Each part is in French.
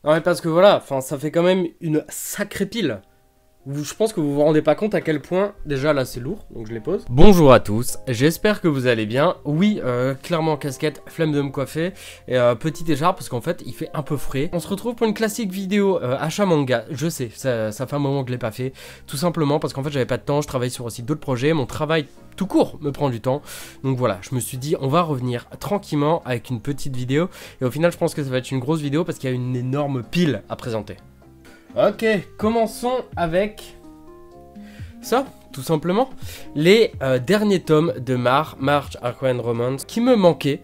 Non mais parce que voilà, enfin ça fait quand même une sacrée pile. Je pense que vous vous rendez pas compte à quel point, déjà là c'est lourd, donc je les pose. Bonjour à tous, j'espère que vous allez bien. Oui, clairement casquette, flemme de me coiffer, et petite écharpe parce qu'en fait il fait un peu frais. On se retrouve pour une classique vidéo achat manga, je sais, ça fait un moment que je l'ai pas fait. Tout simplement parce qu'en fait j'avais pas de temps, je travaille sur aussi d'autres projets, mon travail tout court me prend du temps. Donc voilà, je me suis dit on va revenir tranquillement avec une petite vidéo. Et au final je pense que ça va être une grosse vidéo parce qu'il y a une énorme pile à présenter. Ok, commençons avec ça, tout simplement. Les derniers tomes de March Arcane Romance qui me manquaient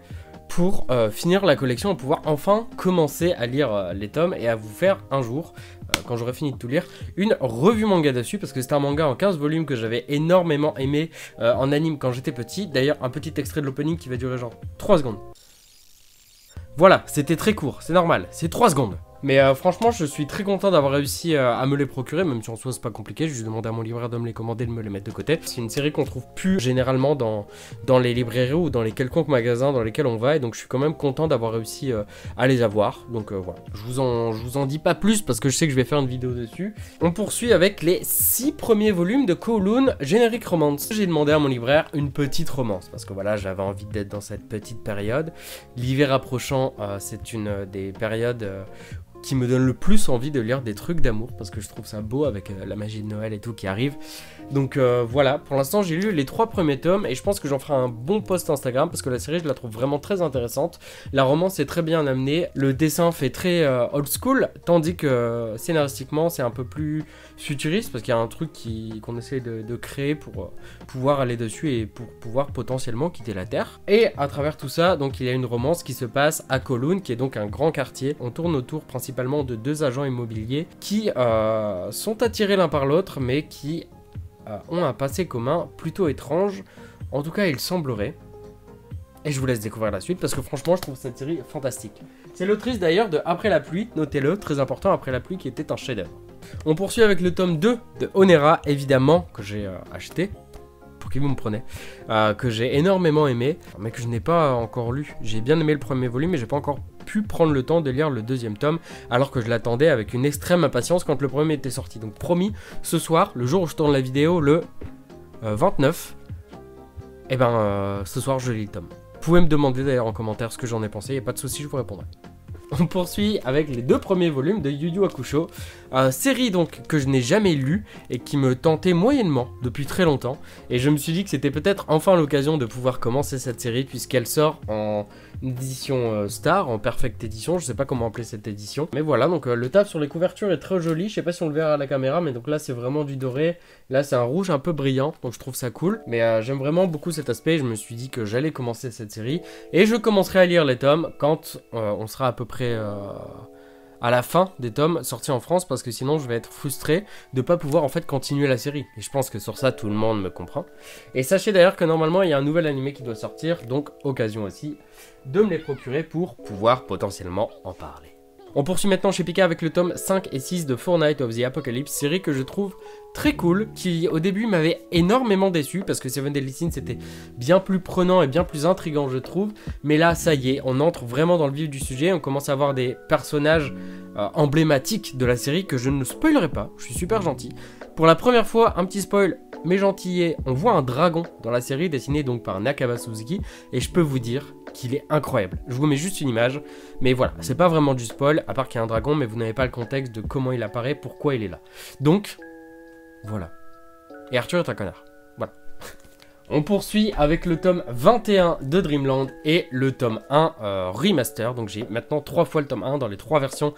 pour finir la collection et pouvoir enfin commencer à lire les tomes et à vous faire un jour, quand j'aurai fini de tout lire, une revue manga dessus parce que c'est un manga en 15 volumes que j'avais énormément aimé en anime quand j'étais petit. D'ailleurs, un petit extrait de l'opening qui va durer genre 3 secondes. Voilà, c'était très court, c'est normal, c'est 3 secondes. Mais franchement, je suis très content d'avoir réussi à me les procurer, même si en soi c'est pas compliqué, j'ai juste demandé à mon libraire de me les commander, de me les mettre de côté. C'est une série qu'on trouve plus généralement dans les librairies ou dans les quelconques magasins dans lesquels on va, et donc je suis quand même content d'avoir réussi à les avoir. Donc voilà, je vous en dis pas plus parce que je sais que je vais faire une vidéo dessus. On poursuit avec les 6 premiers volumes de Kowloon Generic Romance. J'ai demandé à mon libraire une petite romance, parce que voilà, j'avais envie d'être dans cette petite période. L'hiver approchant, c'est une des périodes qui me donne le plus envie de lire des trucs d'amour parce que je trouve ça beau avec la magie de Noël et tout qui arrive. Donc voilà, pour l'instant j'ai lu les 3 premiers tomes et je pense que j'en ferai un bon post Instagram parce que la série je la trouve vraiment très intéressante. La romance est très bien amenée, le dessin fait très old school, tandis que scénaristiquement c'est un peu plus futuriste parce qu'il y a un truc qu'on essaie de créer pour pouvoir aller dessus et pour pouvoir potentiellement quitter la Terre. Et à travers tout ça, donc il y a une romance qui se passe à Kowloon, qui est donc un grand quartier. On tourne autour principalement de 2 agents immobiliers qui sont attirés l'un par l'autre mais qui ont un passé commun plutôt étrange, en tout cas il semblerait. Et je vous laisse découvrir la suite parce que franchement je trouve cette série fantastique. C'est l'autrice d'ailleurs de Après la pluie, notez-le, très important, Après la pluie qui était un chef-d'œuvre. On poursuit avec le tome 2 de Onera, évidemment, que j'ai acheté, pour qui vous me prenez, que j'ai énormément aimé, mais que je n'ai pas encore lu. J'ai bien aimé le premier volume mais j'ai pas encore pu prendre le temps de lire le deuxième tome, alors que je l'attendais avec une extrême impatience quand le premier était sorti. Donc promis, ce soir, le jour où je tourne la vidéo, le 29, et ben ce soir je lis le tome. Vous pouvez me demander d'ailleurs en commentaire ce que j'en ai pensé, et pas de soucis, je vous répondrai. On poursuit avec les 2 premiers volumes de Yu Yu Hakusho, série donc que je n'ai jamais lue et qui me tentait moyennement depuis très longtemps, et je me suis dit que c'était peut-être enfin l'occasion de pouvoir commencer cette série puisqu'elle sort en édition Star, en Perfect Edition, je sais pas comment appeler cette édition, mais voilà, donc le taf sur les couvertures est très joli, je sais pas si on le verra à la caméra, mais donc là c'est vraiment du doré, là c'est un rouge un peu brillant, donc je trouve ça cool, mais j'aime vraiment beaucoup cet aspect, je me suis dit que j'allais commencer cette série, et je commencerai à lire les tomes quand on sera à peu près à la fin des tomes sortis en France, parce que sinon je vais être frustré de pas pouvoir en fait continuer la série, et je pense que sur ça tout le monde me comprend. Et sachez d'ailleurs que normalement il y a un nouvel animé qui doit sortir, donc occasion aussi de me les procurer pour pouvoir potentiellement en parler. On poursuit maintenant chez Pika avec le tome 5 et 6 de Fortnite of the Apocalypse, série que je trouve très cool, qui au début m'avait énormément déçu, parce que Seven Deadly Sins c'était bien plus prenant et bien plus intriguant je trouve, mais là ça y est, on entre vraiment dans le vif du sujet, on commence à avoir des personnages emblématiques de la série que je ne spoilerai pas, je suis super gentil. Pour la première fois, un petit spoil, mais gentillet, on voit un dragon dans la série, dessiné donc par Nakaba Suzuki, et je peux vous dire qu'il est incroyable. Je vous mets juste une image, mais voilà, c'est pas vraiment du spoil, à part qu'il y a un dragon, mais vous n'avez pas le contexte de comment il apparaît, pourquoi il est là. Donc, voilà. Et Arthur est un connard. Voilà. On poursuit avec le tome 21 de Dreamland et le tome 1 remaster. Donc j'ai maintenant 3 fois le tome 1 dans les 3 versions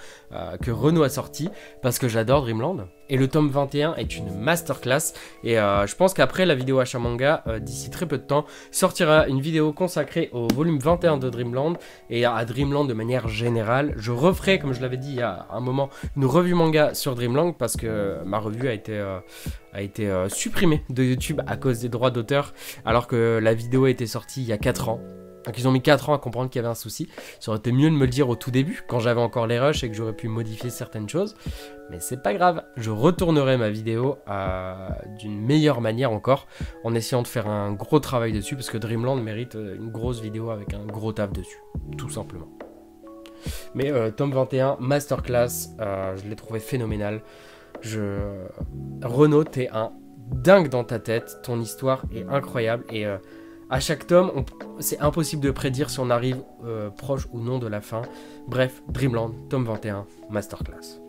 que Renault a sorti, parce que j'adore Dreamland. Et le tome 21 est une masterclass. Et je pense qu'après la vidéo achat manga, d'ici très peu de temps, sortira une vidéo consacrée au volume 21 de Dreamland et à Dreamland de manière générale. Je referai, comme je l'avais dit il y a un moment, une revue manga sur Dreamland parce que ma revue a été supprimée de YouTube à cause des droits d'auteur, alors que la vidéo a été sortie il y a 4 ans. Donc ils ont mis 4 ans à comprendre qu'il y avait un souci. Ça aurait été mieux de me le dire au tout début, quand j'avais encore les rushs et que j'aurais pu modifier certaines choses. Mais c'est pas grave, je retournerai ma vidéo d'une meilleure manière encore, en essayant de faire un gros travail dessus, parce que Dreamland mérite une grosse vidéo avec un gros taf dessus, tout simplement. Mais tome 21, masterclass, je l'ai trouvé phénoménal. Renaud, t'es un dingue dans ta tête, ton histoire est incroyable et à chaque tome, c'est impossible de prédire si on arrive proche ou non de la fin. Bref, Dreamland, tome 21, masterclass.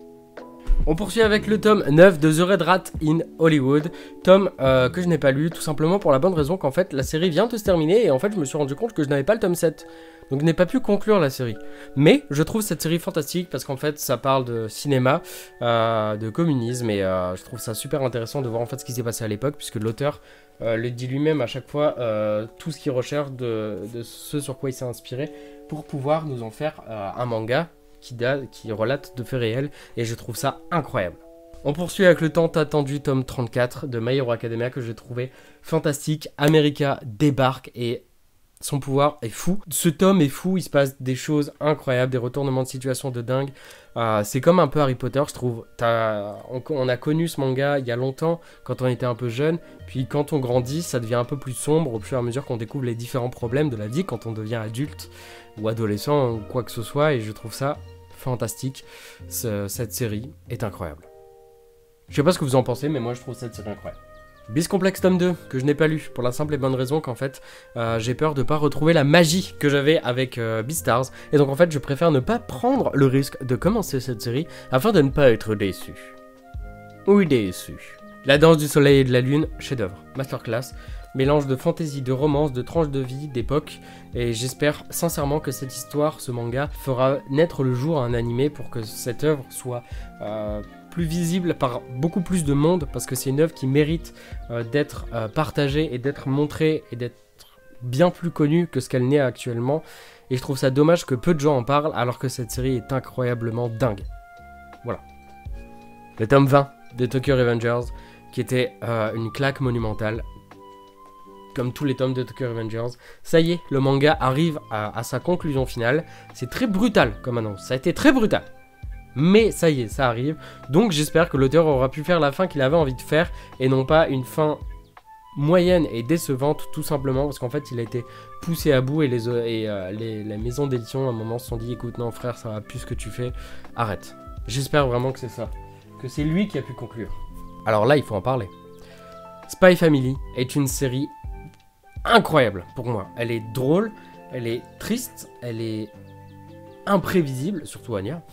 On poursuit avec le tome 9 de The Red Rat in Hollywood, tome que je n'ai pas lu, tout simplement pour la bonne raison qu'en fait la série vient de se terminer et en fait je me suis rendu compte que je n'avais pas le tome 7. Donc je n'ai pas pu conclure la série. Mais je trouve cette série fantastique parce qu'en fait ça parle de cinéma, de communisme et je trouve ça super intéressant de voir en fait ce qui s'est passé à l'époque puisque l'auteur le dit lui-même à chaque fois tout ce qu'il recherche de ce sur quoi il s'est inspiré pour pouvoir nous en faire un manga qui relate de faits réels et je trouve ça incroyable. On poursuit avec le tant attendu tome 34 de My Hero Academia que j'ai trouvé fantastique. America débarque et son pouvoir est fou. Ce tome est fou, il se passe des choses incroyables, des retournements de situation de dingue. C'est comme un peu Harry Potter, je trouve. On a connu ce manga il y a longtemps, quand on était un peu jeune. Puis quand on grandit, ça devient un peu plus sombre au fur et à mesure qu'on découvre les différents problèmes de la vie quand on devient adulte ou adolescent ou quoi que ce soit. Et je trouve ça fantastique. Cette série est incroyable. Je sais pas ce que vous en pensez, mais moi je trouve cette série incroyable. Beast Complex tome 2, que je n'ai pas lu, pour la simple et bonne raison qu'en fait, j'ai peur de ne pas retrouver la magie que j'avais avec Beastars, et donc en fait, je préfère ne pas prendre le risque de commencer cette série, afin de ne pas être déçu. Oui, déçu. La danse du soleil et de la lune, chef-d'œuvre, masterclass, mélange de fantaisie, de romance, de tranches de vie, d'époque, et j'espère sincèrement que cette histoire, ce manga, fera naître le jour un animé pour que cette œuvre soit plus visible par beaucoup plus de monde, parce que c'est une œuvre qui mérite d'être partagée et d'être montrée et d'être bien plus connue que ce qu'elle n'est actuellement, et je trouve ça dommage que peu de gens en parlent alors que cette série est incroyablement dingue. Voilà. Le tome 20 de Tokyo Revengers, qui était une claque monumentale, comme tous les tomes de Tokyo Revengers. Ça y est, le manga arrive à sa conclusion finale. C'est très brutal comme annonce, ça a été très brutal. Mais ça y est, ça arrive. Donc j'espère que l'auteur aura pu faire la fin qu'il avait envie de faire et non pas une fin moyenne et décevante, tout simplement parce qu'en fait il a été poussé à bout et les maisons d'édition à un moment se sont dit écoute non frère, ça va plus ce que tu fais, arrête. J'espère vraiment que c'est ça, que c'est lui qui a pu conclure. Alors là il faut en parler. Spy Family est une série incroyable pour moi. Elle est drôle, elle est triste, elle est imprévisible, surtout Anya.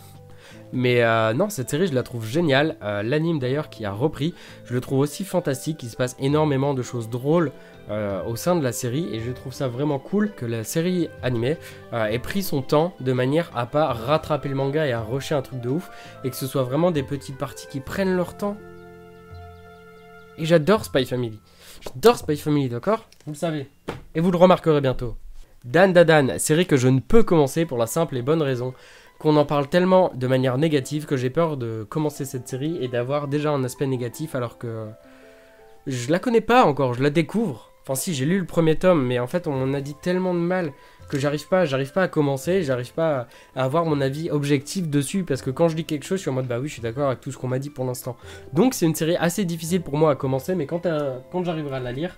Mais non, cette série je la trouve géniale, l'anime d'ailleurs qui a repris, je le trouve aussi fantastique, il se passe énormément de choses drôles au sein de la série et je trouve ça vraiment cool que la série animée ait pris son temps de manière à pas rattraper le manga et à rusher un truc de ouf et que ce soit vraiment des petites parties qui prennent leur temps. Et j'adore Spy Family, d'accord? Vous le savez, et vous le remarquerez bientôt. Dan Dadan, série que je ne peux commencer pour la simple et bonne raison qu'on en parle tellement de manière négative que j'ai peur de commencer cette série et d'avoir déjà un aspect négatif alors que je la connais pas encore, je la découvre. Enfin si, j'ai lu le premier tome, mais en fait on m'en a dit tellement de mal que j'arrive pas à commencer, j'arrive pas à avoir mon avis objectif dessus parce que quand je lis quelque chose, je suis en mode bah oui, je suis d'accord avec tout ce qu'on m'a dit pour l'instant. Donc c'est une série assez difficile pour moi à commencer, mais quand j'arriverai à la lire,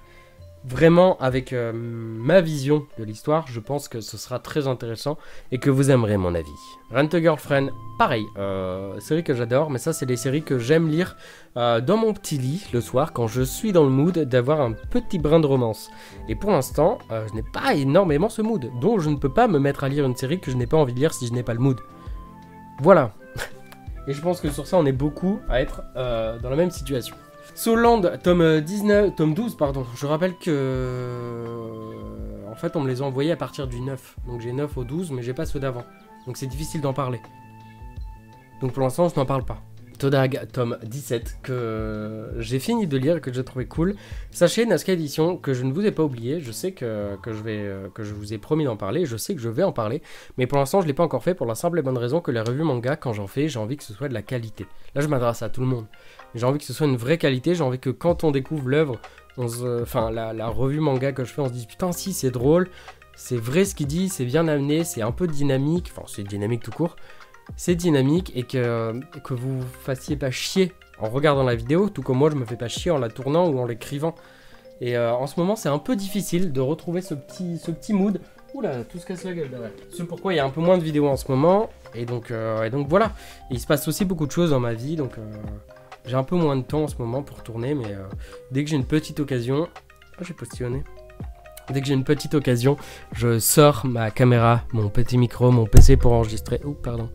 vraiment avec ma vision de l'histoire, je pense que ce sera très intéressant et que vous aimerez mon avis. Rent a Girlfriend, pareil, série que j'adore, mais ça c'est des séries que j'aime lire dans mon petit lit le soir quand je suis dans le mood d'avoir un petit brin de romance. Et pour l'instant, je n'ai pas énormément ce mood, donc je ne peux pas me mettre à lire une série que je n'ai pas envie de lire si je n'ai pas le mood. Voilà. Et je pense que sur ça on est beaucoup à être dans la même situation. Soul Land, tome 12, pardon. Je rappelle que... En fait, on me les a envoyés à partir du 9. Donc j'ai 9 au 12, mais j'ai pas ceux d'avant. Donc c'est difficile d'en parler. Donc pour l'instant, je n'en parle pas. Todag, tome 17, que j'ai fini de lire et que j'ai trouvé cool. Sachez, Nazca Edition, que je ne vous ai pas oublié. Je sais que je vous ai promis d'en parler. Je sais que je vais en parler. Mais pour l'instant, je ne l'ai pas encore fait pour la simple et bonne raison que les revues manga, quand j'en fais, j'ai envie que ce soit de la qualité. Là, je m'adresse à tout le monde. J'ai envie que ce soit une vraie qualité. J'ai envie que quand on découvre l'œuvre, la revue manga que je fais, on se dise putain, si, c'est drôle. C'est vrai ce qu'il dit, c'est bien amené, c'est un peu dynamique. Enfin, c'est dynamique tout court. C'est dynamique et que vous fassiez pas chier en regardant la vidéo, tout comme moi je me fais pas chier en la tournant ou en l'écrivant. Et en ce moment c'est un peu difficile de retrouver ce petit mood Oula, tout se casse la gueule derrière. C'est pourquoi il y a un peu moins de vidéos en ce moment. Et donc voilà. Et il se passe aussi beaucoup de choses dans ma vie. Donc j'ai un peu moins de temps en ce moment pour tourner. Mais dès que j'ai une petite occasion... Oh, j'ai postillonné. Dès que j'ai une petite occasion, je sors ma caméra, mon petit micro, mon PC pour enregistrer. Oh, pardon.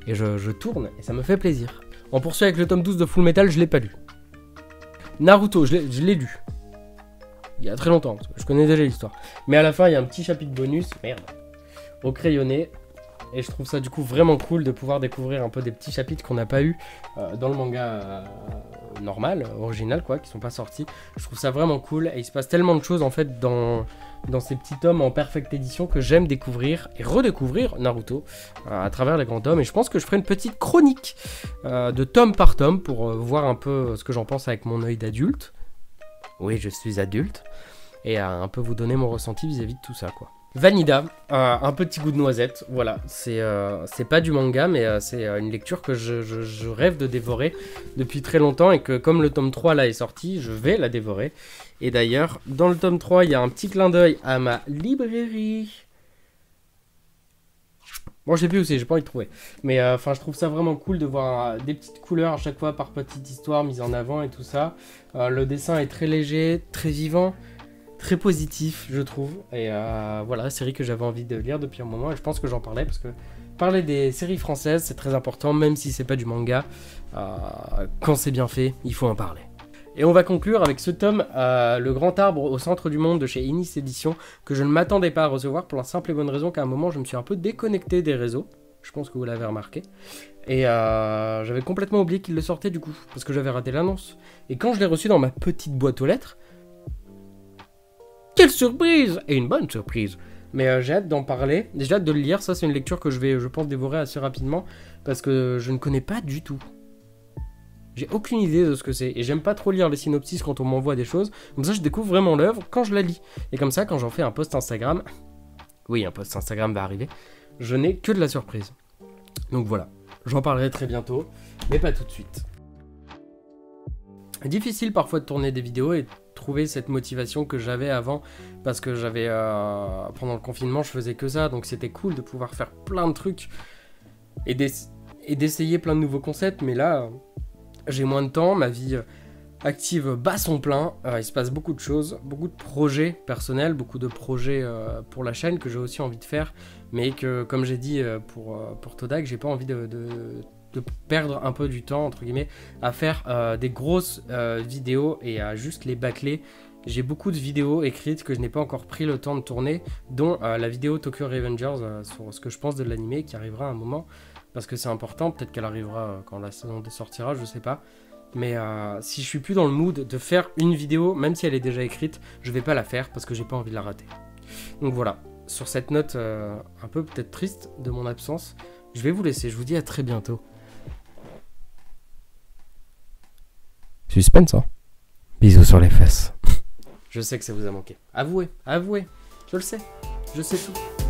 Et je tourne et ça me fait plaisir. On poursuit avec le tome 12 de Full Metal, je l'ai pas lu. Naruto, je l'ai lu. Il y a très longtemps, parce que je connais déjà l'histoire. Mais à la fin, il y a un petit chapitre bonus, merde, au crayonné. Et je trouve ça du coup vraiment cool de pouvoir découvrir un peu des petits chapitres qu'on n'a pas eu dans le manga normal, original quoi, qui sont pas sortis. Je trouve ça vraiment cool et il se passe tellement de choses en fait dans ces petits tomes en perfecte édition que j'aime découvrir et redécouvrir Naruto à travers les grands tomes. Et je pense que je ferai une petite chronique de tome par tome pour voir un peu ce que j'en pense avec mon œil d'adulte. Oui, je suis adulte. Et un peu vous donner mon ressenti vis-à-vis de tout ça quoi. Vanida, un petit goût de noisette, voilà, c'est pas du manga, mais c'est une lecture que je rêve de dévorer depuis très longtemps et que comme le tome 3 là est sorti, je vais la dévorer. Et d'ailleurs, dans le tome 3, il y a un petit clin d'œil à ma librairie. Bon, je sais plus où c'est, j'ai pas envie de trouver. Mais enfin, je trouve ça vraiment cool de voir des petites couleurs à chaque fois par petite histoire mise en avant et tout ça. Le dessin est très léger, très vivant. Très positif, je trouve. Et voilà, série que j'avais envie de lire depuis un moment. Et je pense que j'en parlais parce que parler des séries françaises, c'est très important, même si c'est pas du manga. Quand c'est bien fait, il faut en parler. Et on va conclure avec ce tome, Le Grand Arbre au centre du monde de chez Inis Éditions, que je ne m'attendais pas à recevoir pour la simple et bonne raison qu'à un moment, je me suis un peu déconnecté des réseaux. Je pense que vous l'avez remarqué. Et j'avais complètement oublié qu'il le sortait du coup, parce que j'avais raté l'annonce. Et quand je l'ai reçu dans ma petite boîte aux lettres, quelle surprise! Et une bonne surprise. Mais j'ai hâte d'en parler. J'ai hâte de le lire. Ça, c'est une lecture que je vais, je pense, dévorer assez rapidement. Parce que je ne connais pas du tout. J'ai aucune idée de ce que c'est. Et j'aime pas trop lire les synopsis quand on m'envoie des choses. Comme ça, je découvre vraiment l'œuvre quand je la lis. Et comme ça, quand j'en fais un post Instagram... Oui, un post Instagram va arriver. Je n'ai que de la surprise. Donc voilà. J'en parlerai très bientôt. Mais pas tout de suite. Difficile parfois de tourner des vidéos et trouver cette motivation que j'avais avant parce que j'avais pendant le confinement je faisais que ça, donc c'était cool de pouvoir faire plein de trucs et d'essayer plein de nouveaux concepts, mais là j'ai moins de temps, ma vie active bat son plein, il se passe beaucoup de choses, beaucoup de projets personnels, beaucoup de projets pour la chaîne que j'ai aussi envie de faire, mais que comme j'ai dit pour Todak, j'ai pas envie de perdre un peu du temps, entre guillemets, à faire des grosses vidéos et à juste les bâcler. J'ai beaucoup de vidéos écrites que je n'ai pas encore pris le temps de tourner, dont la vidéo Tokyo Revengers sur ce que je pense de l'anime qui arrivera à un moment, parce que c'est important, peut-être qu'elle arrivera quand la saison 2 sortira, je sais pas. Mais si je suis plus dans le mood de faire une vidéo, même si elle est déjà écrite, je vais pas la faire parce que j'ai pas envie de la rater. Donc voilà, sur cette note un peu peut-être triste de mon absence, je vais vous laisser, je vous dis à très bientôt. Suspense, hein. Bisous sur les fesses. Je sais que ça vous a manqué. Avouez, avouez. Je le sais. Je sais tout.